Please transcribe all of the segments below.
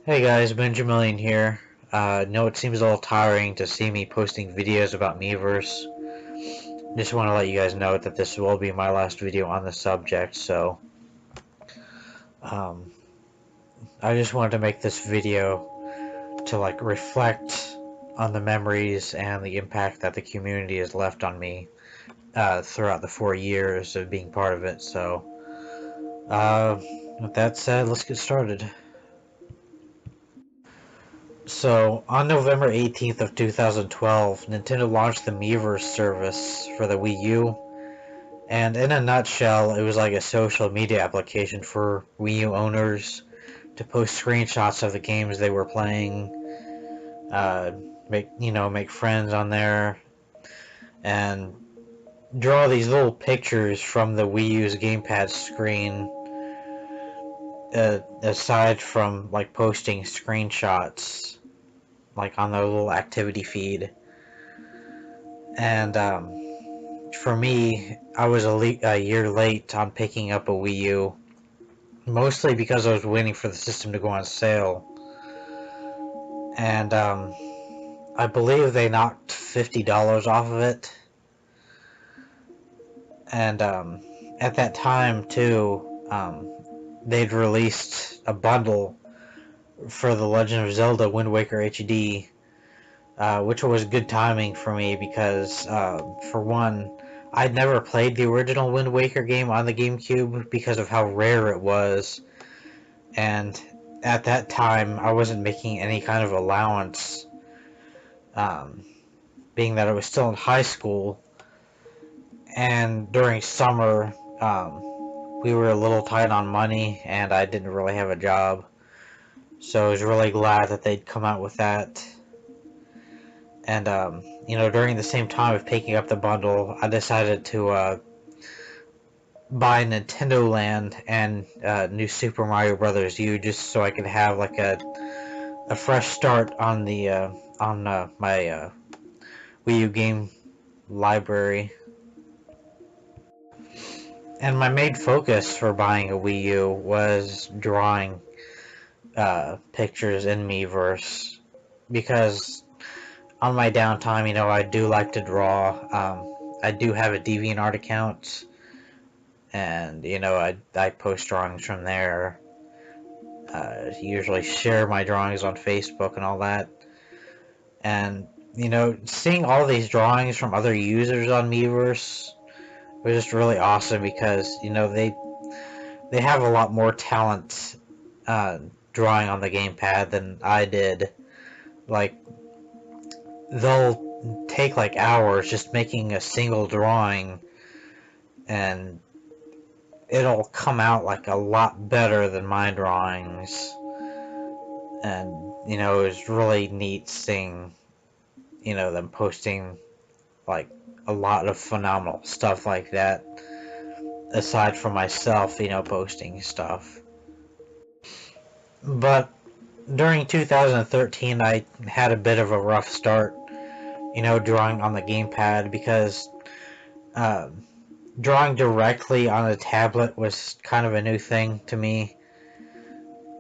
Hey guys, Benjamin here. No, it seems a little tiring to see me posting videos about Miiverse. Just want to let you guys know that this will be my last video on the subject, so um, I just wanted to make this video to reflect on the memories and the impact that the community has left on me throughout the 4 years of being part of it. So, with that said, let's get started. So, on November 18th of 2012, Nintendo launched the Miiverse service for the Wii U, and in a nutshell, it was like a social media application for Wii U owners to post screenshots of the games they were playing, uh, make friends on there, and draw these little pictures from the Wii U's gamepad screen, aside from posting screenshots on the little activity feed. And for me, I was a year late on picking up a Wii U, mostly because I was waiting for the system to go on sale. And I believe they knocked $50 off of it. And at that time, too, they'd released a bundle for The Legend of Zelda Wind Waker HD, which was good timing for me because, for one, I'd never played the original Wind Waker game on the GameCube because of how rare it was, and at that time I wasn't making any kind of allowance, um, being that I was still in high school, and during summer we were a little tight on money and I didn't really have a job, so I was really glad that they'd come out with that. And during the same time of picking up the bundle, I decided to buy Nintendo Land and New Super Mario Brothers U, just so I could have a fresh start on the my Wii U game library. And my main focus for buying a Wii U was drawing pictures in Miiverse, because on my downtime, I do like to draw. I do have a DeviantArt account, and I post drawings from there. Usually share my drawings on Facebook and all that. And seeing all these drawings from other users on Miiverse was just really awesome, because they have a lot more talent drawing on the gamepad than I did. Like, they'll take hours just making a single drawing, and it'll come out a lot better than my drawings. And it was really neat seeing them posting a lot of phenomenal stuff like that, aside from myself posting stuff. But during 2013, I had a bit of a rough start drawing on the gamepad, because uh, drawing directly on a tablet was kind of a new thing to me.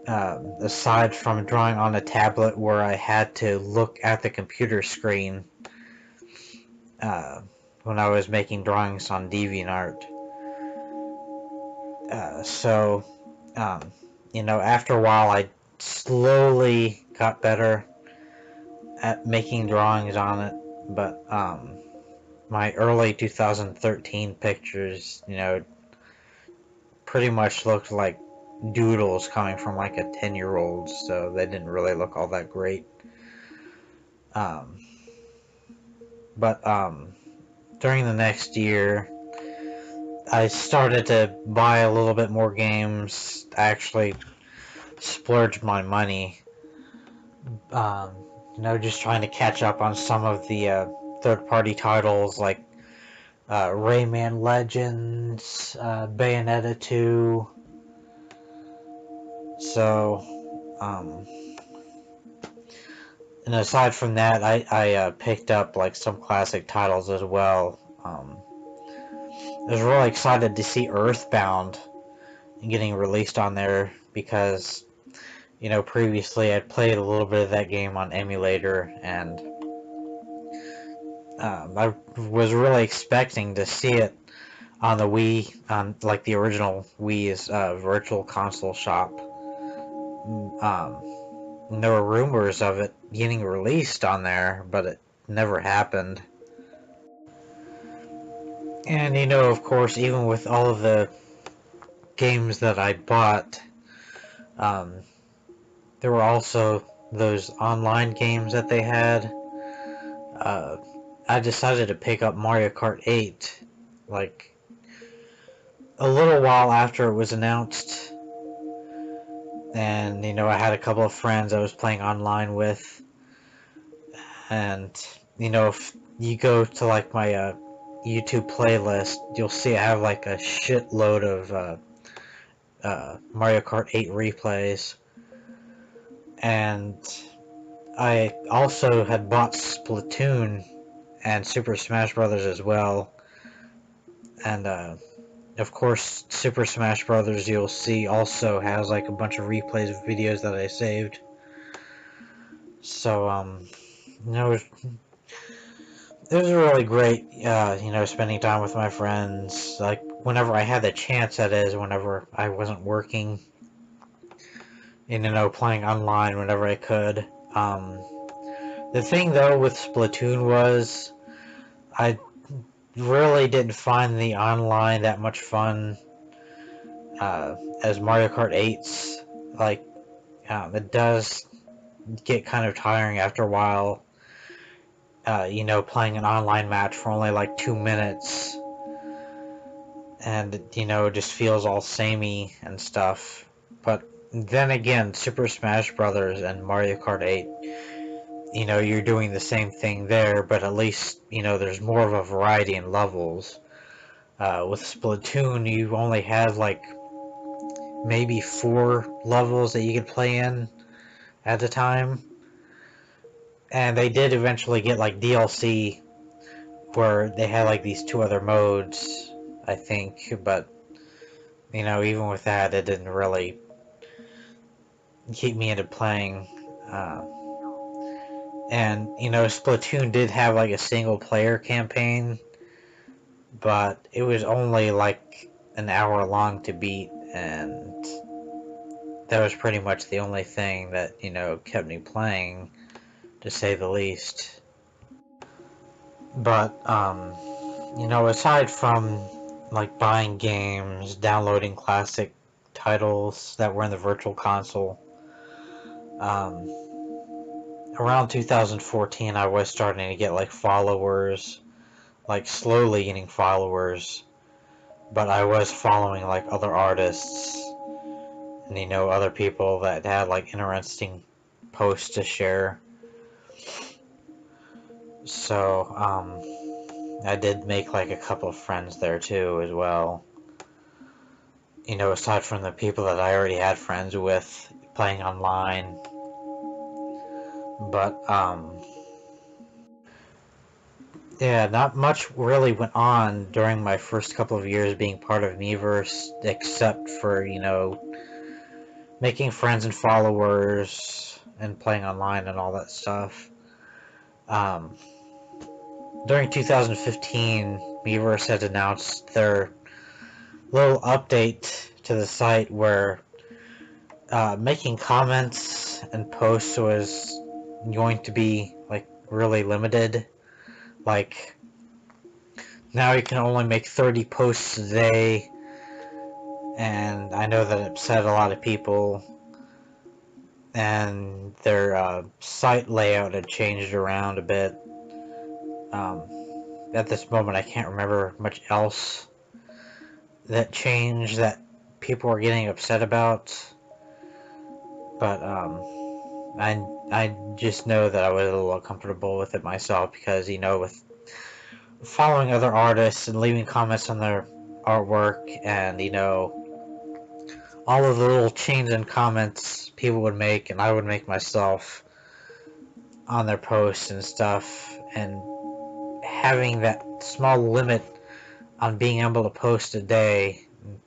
Aside from drawing on a tablet where I had to look at the computer screen when I was making drawings on DeviantArt. So, after a while, I slowly got better at making drawings on it, but my early 2013 pictures, pretty much looked like doodles coming from a 10-year-old, so they didn't really look all that great. But during the next year, I started to buy a little bit more games. I actually splurged my money, just trying to catch up on some of the third-party titles like Rayman Legends, Bayonetta 2. So, and aside from that, I picked up some classic titles as well. I was really excited to see Earthbound getting released on there, because previously I'd played a little bit of that game on emulator, and I was really expecting to see it on the Wii, on like the original Wii's Virtual Console shop. There were rumors of it getting released on there, but it never happened. And of course, even with all of the games that I bought, um, there were also those online games that they had. I decided to pick up Mario Kart 8 like a little while after it was announced, and I had a couple of friends I was playing online with, and if you go to like my YouTube playlist, you'll see I have like a shitload of Mario Kart 8 replays, and I also had bought Splatoon and Super Smash Brothers as well, and of course Super Smash Brothers you'll see also has like a bunch of replays of videos that I saved. So it was really great, spending time with my friends, like whenever I had the chance, that is, whenever I wasn't working, and playing online whenever I could. The thing though with Splatoon was I really didn't find the online that much fun as Mario Kart 8's. Like, it does get kind of tiring after a while, playing an online match for only like 2 minutes, and it just feels all samey and stuff. But then again, Super Smash Brothers and Mario Kart 8, you're doing the same thing there, but at least there's more of a variety in levels. With Splatoon, you only have like maybe 4 levels that you could play in at a time, and they did eventually get like DLC where they had like these 2 other modes, I think, but even with that, it didn't really keep me into playing. Uh, and Splatoon did have like a single player campaign, but it was only like an hour long to beat, and that was pretty much the only thing that kept me playing, to say the least. But aside from like buying games, downloading classic titles that were in the virtual console, um, around 2014 I was starting to get like followers, like slowly getting followers, but I was following like other artists and other people that had like interesting posts to share. So I did make like a couple of friends there too as well. Aside from the people that I already had friends with playing online. But yeah, not much really went on during my first couple of years being part of Miiverse, except for making friends and followers and playing online and all that stuff. Um, During 2015, Miiverse had announced their little update to the site where making comments and posts was going to be like really limited. Like, now you can only make 30 posts a day, and I know that upset a lot of people, and their site layout had changed around a bit. At this moment I can't remember much else that changed that people were getting upset about, but I just know that I was a little uncomfortable with it myself, because with following other artists and leaving comments on their artwork, and all of the little chains and comments people would make and I would make myself on their posts and stuff, and having that small limit on being able to post a day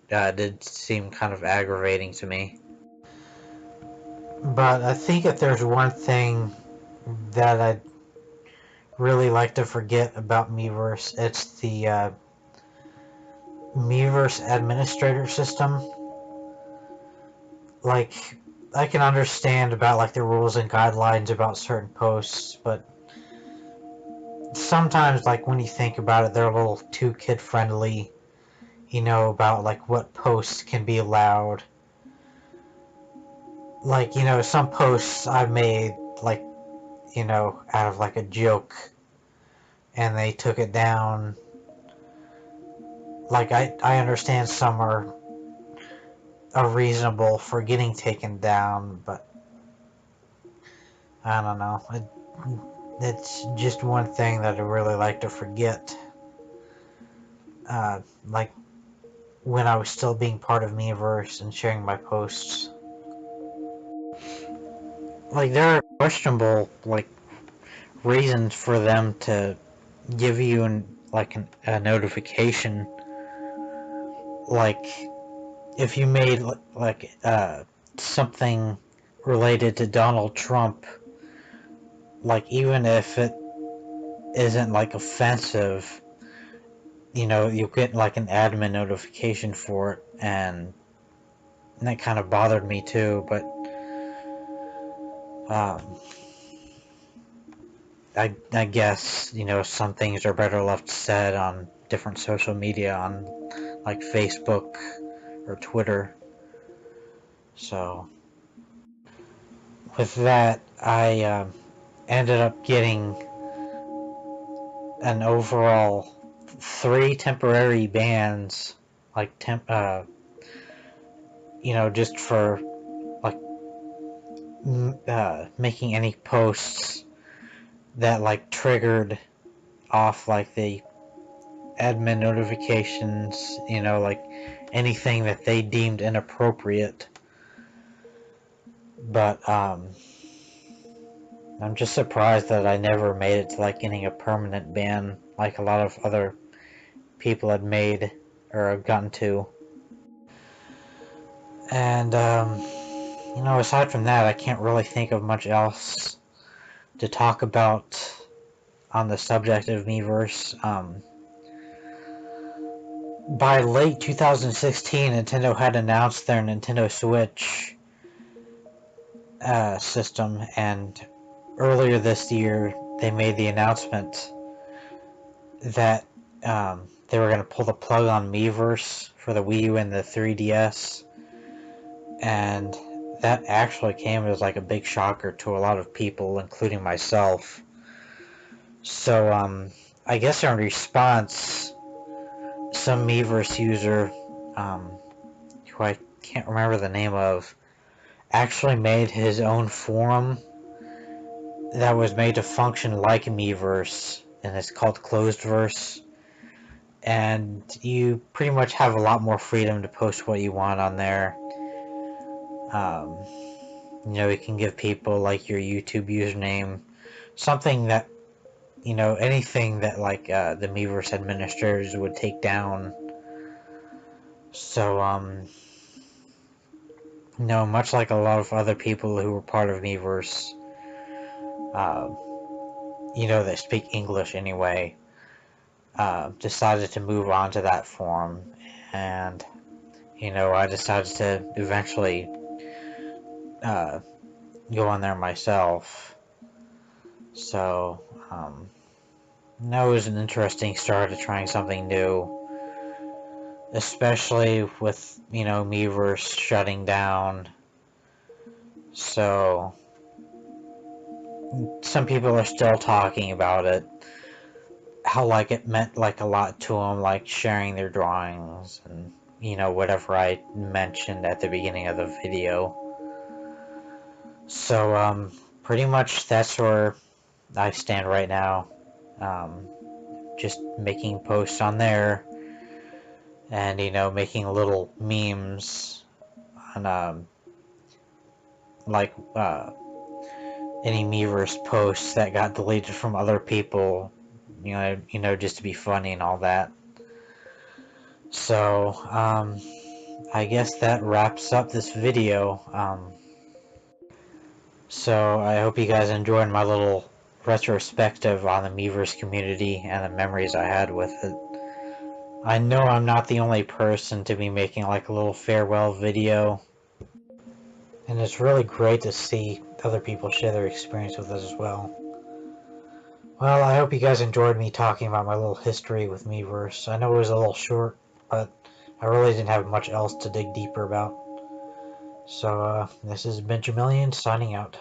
did seem kind of aggravating to me. But I think if there's one thing that I'd really like to forget about Miiverse, it's the Miiverse administrator system. Like, I can understand about like the rules and guidelines about certain posts, but sometimes like when you think about it, they're a little too kid friendly, you know, about like what posts can be allowed. Like, you know, some posts I've made, like, you know, out of like a joke, and they took it down. Like, I understand some are reasonable for getting taken down, but I don't know. It's just one thing that I really like to forget. Like, when I was still being part of Miiverse and sharing my posts. Like, there are questionable, like, reasons for them to give you a notification, like if you made something related to Donald Trump, like even if it isn't like offensive, you know, you get like an admin notification for it, and that kind of bothered me too. But um, I guess, you know, some things are better left said on different social media, on like Facebook or Twitter. So with that, I ended up getting an overall 3 temporary bans, like you know, just for like making any posts that like triggered off like the admin notifications, you know, like anything that they deemed inappropriate. But I'm just surprised that I never made it to like getting a permanent ban like a lot of other people had made or have gotten to. And you know, aside from that, I can't really think of much else to talk about on the subject of Miiverse. By late 2016, Nintendo had announced their Nintendo Switch system, and earlier this year, they made the announcement that they were going to pull the plug on Miiverse for the Wii U and the 3DS, and that actually came as like a big shocker to a lot of people, including myself. So, I guess in response, some Miiverse user, who I can't remember the name of, actually made his own forum that was made to function like Miiverse, and it's called Closedverse. And you pretty much have a lot more freedom to post what you want on there. You know, you can give people like your YouTube username, something that, you know, anything that like the Miiverse administrators would take down. So, you know, much like a lot of other people who were part of Miiverse, uh, you know, that speak English anyway, decided to move on to that forum. And, you know, I decided to eventually uh, go on there myself. So, that was an interesting start to trying something new, especially with, you know, Miiverse shutting down. So, some people are still talking about it, how like it meant like a lot to them, like sharing their drawings and, you know, whatever I mentioned at the beginning of the video. So pretty much that's where I stand right now. um, just making posts on there, and, you know, making little memes on like any Miiverse posts that got deleted from other people, you know, just to be funny and all that. So, I guess that wraps up this video. So I hope you guys enjoyed my little retrospective on the Miiverse community and the memories I had with it. I know I'm not the only person to be making like a little farewell video, and it's really great to see other people share their experience with us as well. Well, I hope you guys enjoyed me talking about my little history with Miiverse. I know it was a little short, but I really didn't have much else to dig deeper about. So, this is Benjamillion signing out.